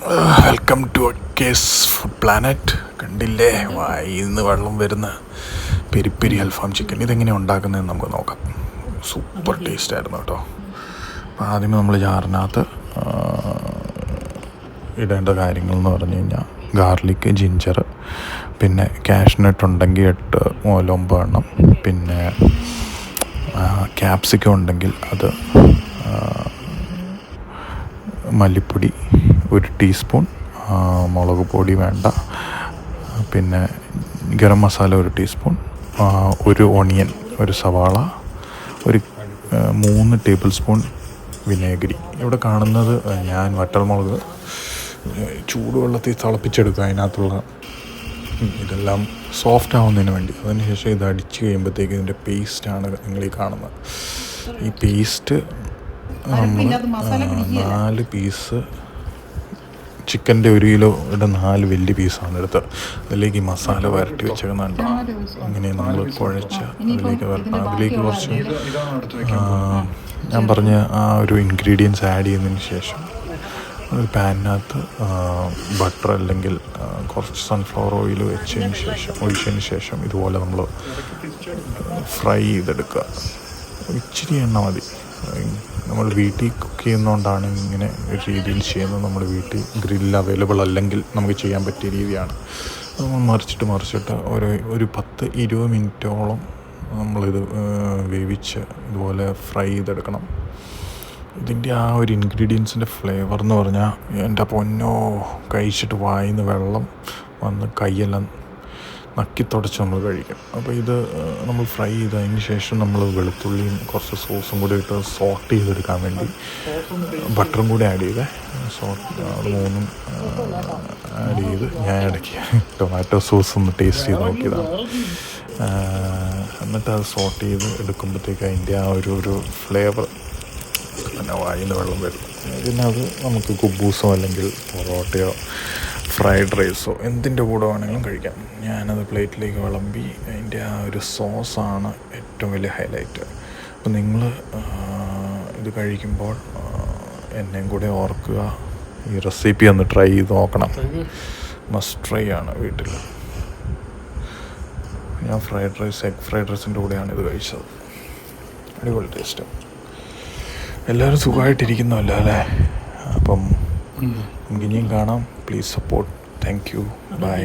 Welcome to Kay's food planet. കണ്ടില്ലേ വായിന്ന് വെള്ളം വരുന്ന പെരി പെരി അൽഫാം ചിക്കൻ. ഇതെങ്ങനെയാണ് ഉണ്ടാക്കുന്നതെന്ന് നമുക്ക് നോക്കാം. സൂപ്പർ ടേസ്റ്റ് ആയിരുന്നു കേട്ടോ. അപ്പോൾ ആദ്യമേ നമ്മൾ ജാറിനകത്ത് ഇടേണ്ട കാര്യങ്ങളെന്ന് പറഞ്ഞു കഴിഞ്ഞാൽ ഗാർലിക്ക്, ജിഞ്ചർ, പിന്നെ കാഷ്നട്ട് ഉണ്ടെങ്കിൽ 8 മുതൽ 9 എണ്ണം, പിന്നെ ക്യാപ്സിക്കം ഉണ്ടെങ്കിൽ അത്, മല്ലിപ്പൊടി 1 ടീസ്പൂൺ, മുളക് പൊടി വേണ്ട, പിന്നെ ഗരം മസാല 1 ടീസ്പൂൺ, 1 ഓണിയൻ, 1 സവാള, 3 ടേബിൾ സ്പൂൺ വിനേഗരി. ഇവിടെ കാണുന്നത് ഞാൻ വറ്റൽമുളക് ചൂടുവെള്ളത്തിൽ തിളപ്പിച്ചെടുക്കുക. അതിനകത്തുള്ള ഇതെല്ലാം സോഫ്റ്റ് ആവുന്നതിന് വേണ്ടി. അതിനുശേഷം ഇത് അടിച്ച് കഴിയുമ്പോഴത്തേക്ക് ഇതിൻ്റെ പേസ്റ്റാണ് നിങ്ങളീ കാണുന്നത്. ഈ പേസ്റ്റ് നമ്മൾ 4 പീസ് ചിക്കൻ്റെ 1 കിലോയുടെ 4 വലിയ പീസാണ് എടുത്തത്. അതിലേക്ക് ഈ മസാല വരട്ടി വെച്ചേക്കുന്നുണ്ട്. അങ്ങനെ നമ്മൾ കുഴച്ച് അതിലേക്ക് വരട്ടണം. അതിലേക്ക് കുറച്ച് ഞാൻ പറഞ്ഞ ആ ഒരു ഇൻഗ്രീഡിയൻസ് ആഡ് ചെയ്യുന്നതിന് ശേഷം ഒരു പാനിനകത്ത് ബട്ടർ അല്ലെങ്കിൽ കുറച്ച് സൺഫ്ലവർ ഓയിൽ ഒഴിച്ചതിന് ശേഷം ഇതുപോലെ നമ്മൾ ഫ്രൈ ചെയ്തെടുക്കുക. ഇച്ചിരി എണ്ണ മതി. നമ്മൾ വീട്ടിൽ കുക്ക് ചെയ്യുന്നതുകൊണ്ടാണ് ഇങ്ങനെ ഒരു രീതിയിൽ ചെയ്യുന്നത്. നമ്മുടെ വീട്ടിൽ ഗ്രില്ല് അവൈലബിൾ അല്ലെങ്കിൽ നമുക്ക് ചെയ്യാൻ പറ്റിയ രീതിയാണ്. നമ്മൾ മറിച്ചിട്ട് ഒരു 10-20 മിനിറ്റോളം നമ്മളിത് വേവിച്ച് ഇതുപോലെ ഫ്രൈ ചെയ്തെടുക്കണം. ഇതിൻ്റെ ആ ഒരു ഇൻഗ്രീഡിയൻസിൻ്റെ ഫ്ലേവർ എന്ന് പറഞ്ഞാൽ എൻ്റെ പൊന്നോ, കഴിച്ചിട്ട് വായിന്ന് വെള്ളം വന്ന് കൈയെല്ലാം നക്കി തുടച്ച് നമ്മൾ കഴിക്കും. അപ്പോൾ ഇത് നമ്മൾ ഫ്രൈ ചെയ്തതിന് ശേഷം നമ്മൾ വെളുത്തുള്ളിയും കുറച്ച് സോസും കൂടി ഇട്ട് സോട്ട് ചെയ്തെടുക്കാൻ വേണ്ടി ബട്ടറും കൂടി ആഡ് ചെയ്ത് അത് 3 ആഡ് ചെയ്ത് ഞാൻ ഇടയ്ക്ക് ടൊമാറ്റോ സോസ് ഒന്ന് ടേസ്റ്റ് ചെയ്ത് നോക്കിയതാണ്. എന്നിട്ട് അത് സോട്ട് ചെയ്ത് എടുക്കുമ്പോഴത്തേക്ക് അതിൻ്റെ ആ ഒരു ഫ്ലേവർ പിന്നെ വായിന്ന് വെള്ളം വരും. പിന്നെ അത് നമുക്ക് കുബൂസോ അല്ലെങ്കിൽ പൊറോട്ടയോ ഫ്രൈഡ് റൈസോ എന്തിൻ്റെ കൂടെ വേണമെങ്കിലും കഴിക്കാം. ഞാനത് പ്ലേറ്റിലേക്ക് വിളമ്പി. അതിൻ്റെ ആ ഒരു സോസാണ് ഏറ്റവും വലിയ ഹൈലൈറ്റ്. അപ്പോൾ നിങ്ങൾ ഇത് കഴിക്കുമ്പോൾ എന്നെയും കൂടെ ഓർക്കുക, ഈ റെസിപ്പി ഒന്ന് ട്രൈ ചെയ്ത് നോക്കണം. മസ്റ്റ് ട്രൈ ആണ് വീട്ടിൽ. ഞാൻ എഗ് ഫ്രൈഡ് റൈസിൻ്റെ കൂടെയാണ് ഇത് കഴിച്ചത്. അടിപൊളി ടേസ്റ്റ്. എല്ലാവരും സുഖമായിട്ടിരിക്കുന്നല്ലോ അല്ലേ? അപ്പം നമുക്ക് ഇനിയും കാണാം. Please support. Thank you. By.